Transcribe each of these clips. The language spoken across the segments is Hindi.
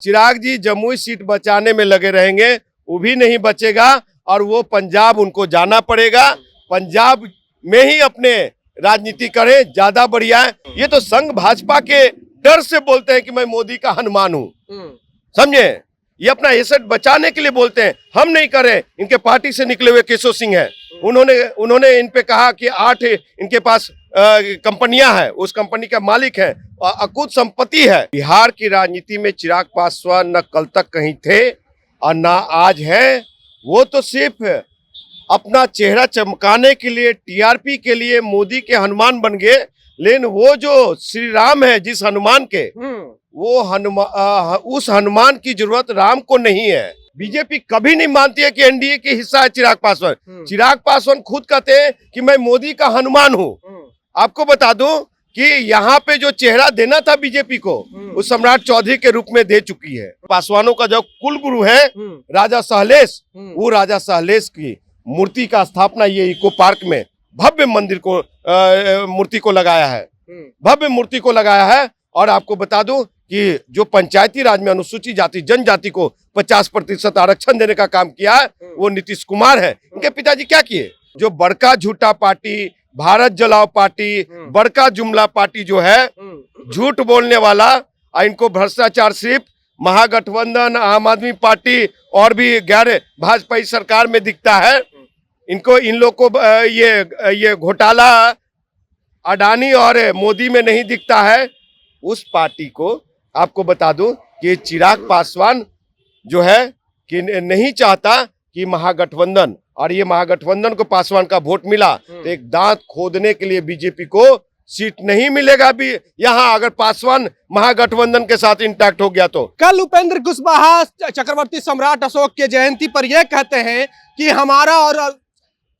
चिराग जी जमुई सीट बचाने में लगे रहेंगे, वो भी नहीं बचेगा और वो पंजाब उनको जाना पड़ेगा। पंजाब में ही अपने राजनीति करे, ज्यादा बढ़िया है। ये तो संघ भाजपा के डर से बोलते हैं कि मैं मोदी का हनुमान हूँ, समझे। ये अपना एसेट बचाने के लिए बोलते हैं, हम नहीं करें। इनके पार्टी से निकले हुए केशव सिंह है, उन्होंने इन पे कहा कि 8 इनके पास कंपनियां हैं, उस कंपनी का मालिक है, अकूत संपत्ति है। बिहार की राजनीति में चिराग पासवान न कल तक कहीं थे और ना आज है। वो तो सिर्फ अपना चेहरा चमकाने के लिए, टीआरपी के लिए मोदी के हनुमान बन गए। लेकिन वो जो श्री राम है जिस हनुमान के, वो उस हनुमान की जरूरत राम को नहीं है। बीजेपी कभी नहीं मानती है कि एनडीए के हिस्सा है चिराग पासवान। चिराग पासवान खुद कहते हैं कि मैं मोदी का हनुमान हूँ। आपको बता दूं कि यहाँ पे जो चेहरा देना था बीजेपी को, वो सम्राट चौधरी के रूप में दे चुकी है। पासवानों का जो कुल गुरु है राजा सहलेश, वो राजा सहलेश की मूर्ति का स्थापना ये इको पार्क में भव्य मंदिर को मूर्ति को लगाया है, भव्य मूर्ति को लगाया है। और आपको बता दूं कि जो पंचायती राज में अनुसूचित जाति जनजाति को 50% आरक्षण देने का काम किया है, वो नीतीश कुमार है। इनके पिताजी क्या किए? जो बड़का झूठा पार्टी, भारत जलाओ पार्टी, बड़का जुमला पार्टी जो है, झूठ बोलने वाला, इनको भ्रष्टाचार सिर्फ महागठबंधन, आम आदमी पार्टी और भी गैर भाजपाई सरकार में दिखता है। इनको, इन लोग को ये घोटाला अडानी और मोदी में नहीं दिखता है। उस पार्टी को आपको बता दूं कि चिराग पासवान जो है कि नहीं चाहता कि महागठबंधन, और ये महागठबंधन को पासवान का वोट मिला तो एक दांत खोदने के लिए बीजेपी को सीट नहीं मिलेगा भी यहाँ, अगर पासवान महागठबंधन के साथ इंटैक्ट हो गया तो। कल उपेंद्र कुशवाहा चक्रवर्ती सम्राट अशोक के जयंती पर यह कहते हैं कि हमारा और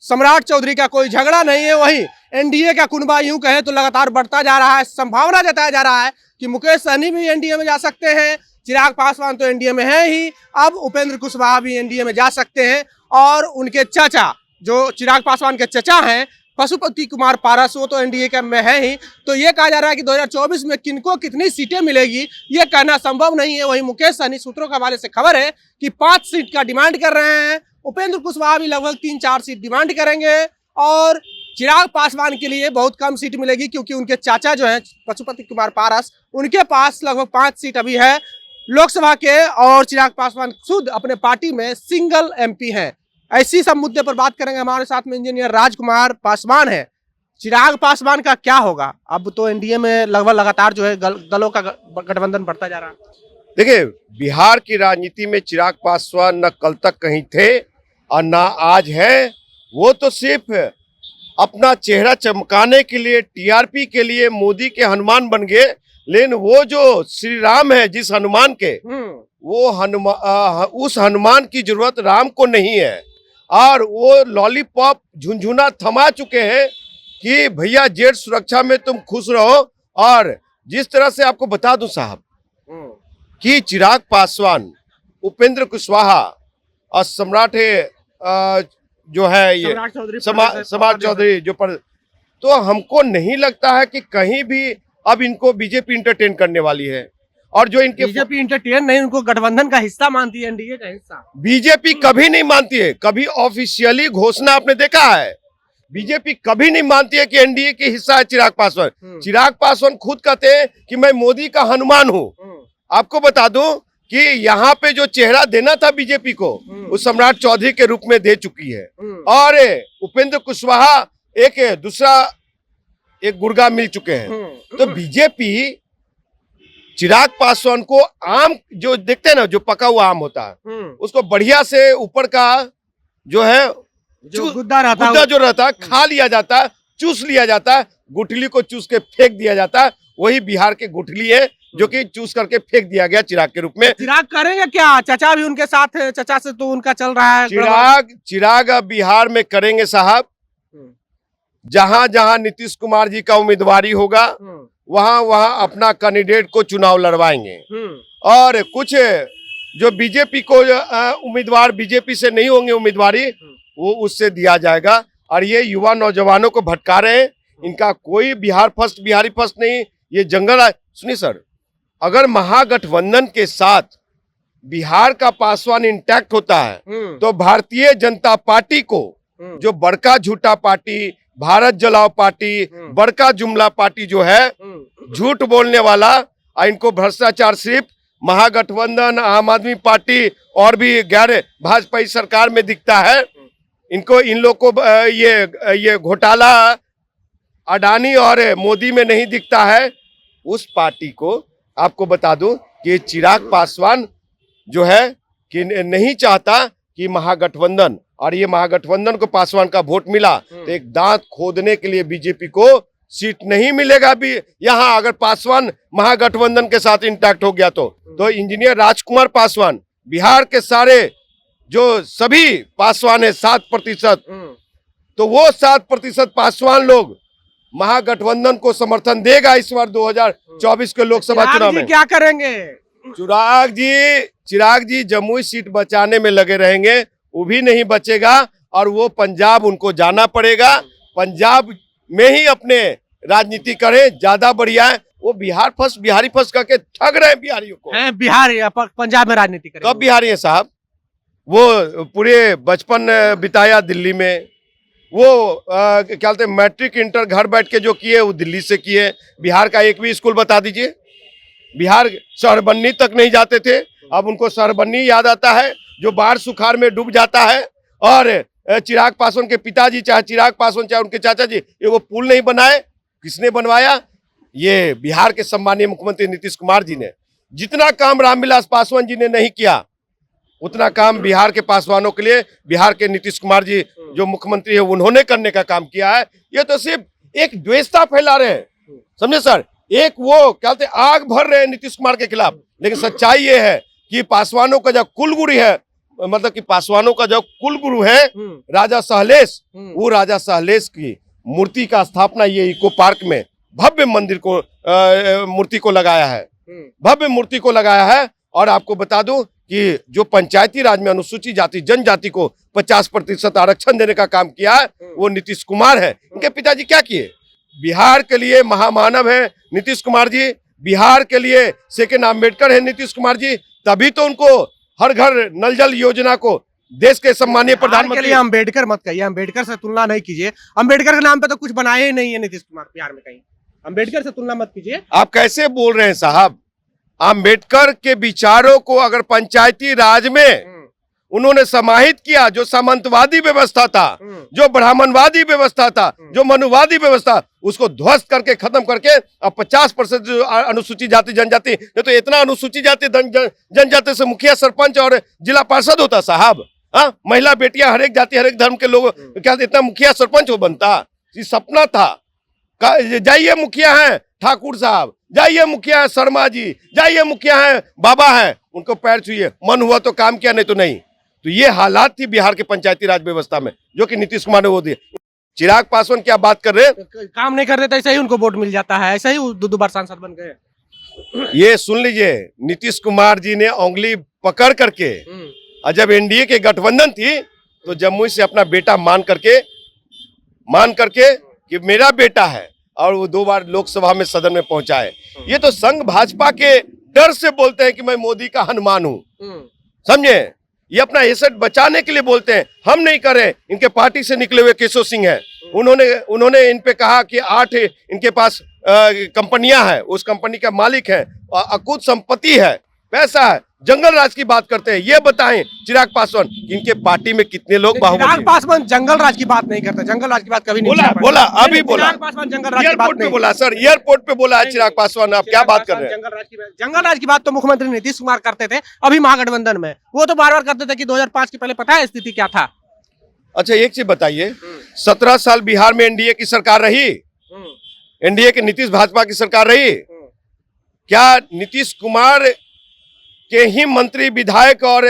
सम्राट चौधरी का कोई झगड़ा नहीं है। वहीं एनडीए का कुनबा यूं कहें तो लगातार बढ़ता जा रहा है। संभावना जताया जा रहा है कि मुकेश सहनी भी एनडीए में जा सकते हैं, चिराग पासवान तो एनडीए में है ही, अब उपेंद्र कुशवाहा भी एनडीए में जा सकते हैं। और उनके चाचा, जो चिराग पासवान के चाचा हैं, पशुपति कुमार पारस, वो तो एनडीए के में है ही। तो ये कहा जा रहा है कि 2024 में किनको कितनी सीटें मिलेगी ये कहना संभव नहीं है। वहीं मुकेश सहनी सूत्रों के हवाले से खबर है कि 5 सीट का डिमांड कर रहे हैं। उपेंद्र कुशवाहा भी लगभग 3-4 सीट डिमांड करेंगे और चिराग पासवान के लिए बहुत कम सीट मिलेगी, क्योंकि उनके चाचा जो हैं पशुपति कुमार पारस, उनके पास लगभग 5 सीट अभी है लोकसभा के, और चिराग पासवान खुद अपने पार्टी में सिंगल एमपी हैं। ऐसी सब मुद्दे पर बात करेंगे। हमारे साथ में इंजीनियर राजकुमार पासवान है। चिराग पासवान का क्या होगा? अब तो एनडीए में लगभग लगातार जो है दलों का गठबंधन बढ़ता जा रहा है। देखिए, बिहार की राजनीति में चिराग पासवान न कल तक कहीं थे और ना आज है। वो तो सिर्फ अपना चेहरा चमकाने के लिए, टीआरपी के लिए मोदी के हनुमान बन गए। लेकिन वो जो श्री राम है जिस हनुमान के, वो उस हनुमान की जरूरत राम को नहीं है। और वो लॉलीपॉप झुनझुना थमा चुके हैं कि भैया जेट सुरक्षा में तुम खुश रहो। और जिस तरह से आपको बता दूं साहब कि चिराग पासवान, उपेंद्र कुशवाहा और सम्राट जो है ये सम्राट चौधरी जो पर, तो हमको नहीं लगता है कि कहीं भी अब इनको बीजेपी इंटरटेन करने वाली है। और जो इनके बीजेपी इंटरटेन नहीं, उनको गठबंधन का हिस्सा मानती है, एनडीए का हिस्सा बीजेपी कभी नहीं मानती है। कभी ऑफिशियली घोषणा आपने देखा है? बीजेपी कभी नहीं मानती है कि एनडीए के हिस्सा है चिराग पासवान। चिराग पासवान खुद कहते हैं कि मैं मोदी का हनुमान हूँ। आपको बता दूं कि यहाँ पे जो चेहरा देना था बीजेपी को, वो सम्राट चौधरी के रूप में दे चुकी है। और उपेंद्र कुशवाहा एक गुर्गा मिल चुके हैं। तो बीजेपी चिराग पासवान को आम जो देखते हैं ना, जो पका हुआ आम होता है, उसको बढ़िया से ऊपर का जो है गुद्दा जो रहता है खा लिया जाता है, चूस लिया जाता है, गुठली को चूस के फेंक दिया जाता है। वही बिहार के गुठली है जो कि चूस करके फेंक दिया गया चिराग के रूप में। चिराग करेंगे क्या? चाचा भी उनके साथ है, चाचा से तो उनका चल रहा है। चिराग बिहार में करेंगे साहब। जहां जहां नीतीश कुमार जी का उम्मीदवारी होगा, वहां अपना कैंडिडेट को चुनाव लड़वाएंगे। और कुछ जो बीजेपी को उम्मीदवार बीजेपी से नहीं होंगे उम्मीदवारी, वो उससे दिया जाएगा। और ये युवा नौजवानों को भटका रहे हैं। इनका कोई बिहारी फर्स्ट नहीं, ये जंगल। सुनिए सर, अगर महागठबंधन के साथ बिहार का पासवान इंटैक्ट होता है तो भारतीय जनता पार्टी को, जो बड़का झूठा पार्टी, भारत जलाओ पार्टी, बड़का जुमला पार्टी जो है, झूठ बोलने वाला, इनको भ्रष्टाचार सिर्फ महागठबंधन, आम आदमी पार्टी और भी गैर भाजपाई सरकार में दिखता है। इनको, इन लोग को ये घोटाला अडानी और मोदी में नहीं दिखता है। उस पार्टी को आपको बता दूं कि चिराग पासवान जो है कि नहीं चाहता कि महागठबंधन, और ये महागठबंधन को पासवान का वोट मिला तो एक दांत खोदने के लिए बीजेपी को सीट नहीं मिलेगा भी यहाँ, अगर पासवान महागठबंधन के साथ इंटैक्ट हो गया तो इंजीनियर राजकुमार पासवान, बिहार के सारे जो सभी पासवान है 7%, तो वो 7% पासवान लोग महागठबंधन को समर्थन देगा इस बार 2024 के लोकसभा चुनाव में। क्या करेंगे? चिराग जी जमुई सीट बचाने में लगे रहेंगे, वो भी नहीं बचेगा और वो पंजाब उनको जाना पड़ेगा। पंजाब में ही अपने राजनीति करे, ज्यादा बढ़िया है। वो बिहारी फर्स्ट करके ठग रहे हैं बिहारियों को। बिहार या पंजाब में राजनीति करेंगे? कब बिहारी है साहब? वो पूरे बचपन बिताया दिल्ली में, वो क्या कहते हैं, मैट्रिक इंटर घर बैठ के जो किए वो दिल्ली से किए। बिहार का एक भी स्कूल बता दीजिए। बिहार शहरबन्नी तक नहीं जाते थे, अब उनको शहरबन्नी याद आता है जो बाढ़ सुखाड़ में डूब जाता है। और चिराग पासवान के पिताजी, चाहे चिराग पासवान चाहे उनके चाचा जी, ये वो पुल नहीं बनाए, किसने बनवाया? ये बिहार के सम्मानीय मुख्यमंत्री नीतीश कुमार जी ने। जितना काम रामविलास पासवान जी ने नहीं किया, उतना काम बिहार के पासवानों के लिए बिहार के नीतीश कुमार जी जो मुख्यमंत्री है उन्होंने करने का काम किया है। ये तो सिर्फ एक द्वेषता फैला रहे हैं, समझे सर? एक वो क्या कहते हैं, आग भर रहे हैं नीतीश कुमार के खिलाफ। लेकिन सच्चाई ये है कि पासवानों का जो कुलगुरु है, मतलब कि पासवानों का जो कुलगुरु है राजा सहलेश, वो राजा सहलेश की मूर्ति का स्थापना ये इको पार्क में भव्य मंदिर को मूर्ति को लगाया है, भव्य मूर्ति को लगाया है। और आपको बता दूं कि जो पंचायती राज में अनुसूचित जाति जनजाति को 50% आरक्षण देने का काम किया है वो नीतीश कुमार है। इनके पिताजी क्या किए? बिहार के लिए महामानव है नीतीश कुमार जी, बिहार के लिए सेकेंड अम्बेडकर है नीतीश कुमार जी, तभी तो उनको हर घर नल जल योजना को देश के सम्मानीय प्रधानमंत्री। के लिए अम्बेडकर मत कहिए, अम्बेडकर से तुलना नहीं कीजिए। अम्बेडकर के नाम पे तो कुछ बनाए ही नहीं है नीतीश कुमार बिहार में कहीं। अम्बेडकर से तुलना मत कीजिए। आप कैसे बोल रहे हैं साहब? अम्बेडकर के विचारों को अगर पंचायती राज में उन्होंने समाहित किया, जो सामंतवादी व्यवस्था था, जो ब्राह्मणवादी व्यवस्था था, जो मनुवादी व्यवस्था, उसको ध्वस्त करके खत्म करके अब 50% जो अनुसूचित जाति जनजाति, ये तो इतना अनुसूचित जाति जनजाति से मुखिया सरपंच और जिला पार्षद होता साहब। हाँ, महिला बेटियां हर एक जाति हर एक धर्म के लोग क्या इतना मुखिया सरपंच हो बनता? ये सपना था। जाइए मुखिया है ठाकुर साहब, जाइए मुखिया है शर्मा जी, जाइए मुखिया है बाबा है, उनको पैर छुइए, मन हुआ तो काम किया, नहीं तो नहीं। तो ये हालात थी बिहार के पंचायती राज व्यवस्था में, जो कि नीतीश कुमार ने वो दिए। चिराग पासवान क्या बात कर रहे हैं? काम नहीं कर रहे तो ऐसे ही उनको वोट मिल जाता है, ऐसे ही 2 बार सांसद बन गए। ये सुन लीजिए, नीतीश कुमार जी ने उंगली पकड़ करके, और जब एनडीए के गठबंधन थी तो जमुई से अपना बेटा मान करके कि मेरा बेटा है, और वो 2 बार लोकसभा में सदन में पहुंचा है। ये तो संघ भाजपा के डर से बोलते हैं कि मैं मोदी का हनुमान हूं, समझे? ये अपना एसेट बचाने के लिए बोलते हैं। हम नहीं कर रहे। इनके पार्टी से निकले हुए केशव सिंह है, उन्होंने इन पे कहा कि 8 इनके पास कंपनियां हैं, उस कंपनी का मालिक है, अकुत संपत्ति है, पैसा है, जंगल राज की बात करते हैं। ये बताएं चिराग पासवान, इनके पार्टी में कितने लोग बाहुबली? चिराग पासवान जंगल राज की बात नहीं करते, जंगल राज की बात कभी नहीं बोला अभी बोला। चिराग पासवान जंगल राज की बात एयरपोर्ट पे नहीं बोला सर, एयरपोर्ट पे बोला है चिराग पासवान। आप क्या बात कर रहे हैं? जंगल राज की बात तो मुख्यमंत्री नीतीश कुमार करते थे अभी महागठबंधन में। वो तो बार बार करते थे कि 2005 के पहले पता है स्थिति क्या था। अच्छा एक चीज बताइए, 17 साल बिहार में एनडीए की सरकार रही, एनडीए के नीतीश भाजपा की सरकार रही, क्या नीतीश कुमार के ही मंत्री विधायक और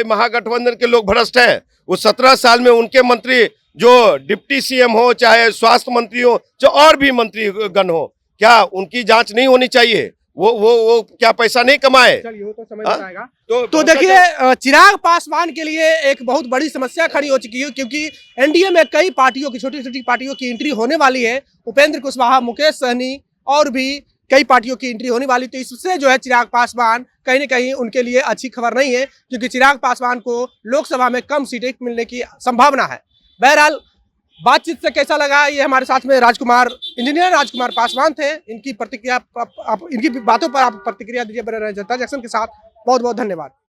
महागठबंधन के लोग भ्रष्ट हैं? वो 17 साल में उनके मंत्री जो डिप्टी सीएम हो, चाहे स्वास्थ्य मंत्री हो, चाहे और भी मंत्री गण हो, क्या उनकी जांच नहीं होनी चाहिए? वो क्या पैसा नहीं कमाए? चलिए तो समझ में आएगा। तो देखिए, चिराग पासवान के लिए एक बहुत बड़ी समस्या खड़ी हो चुकी है, क्योंकि एनडीए में कई पार्टियों की, छोटी छोटी पार्टियों की एंट्री होने वाली है। उपेंद्र कुशवाहा, मुकेश सहनी और भी कई पार्टियों की एंट्री होने वाली, तो इससे जो है चिराग पासवान कहीं ना कहीं उनके लिए अच्छी खबर नहीं है, क्योंकि चिराग पासवान को लोकसभा में कम सीटें मिलने की संभावना है। बहरहाल बातचीत से कैसा लगा, ये हमारे साथ में इंजीनियर राजकुमार पासवान थे। इनकी प्रतिक्रिया इनकी बातों पर आप प्रतिक्रिया दीजिए। बने रहे जनता जंक्शन के साथ। बहुत बहुत धन्यवाद।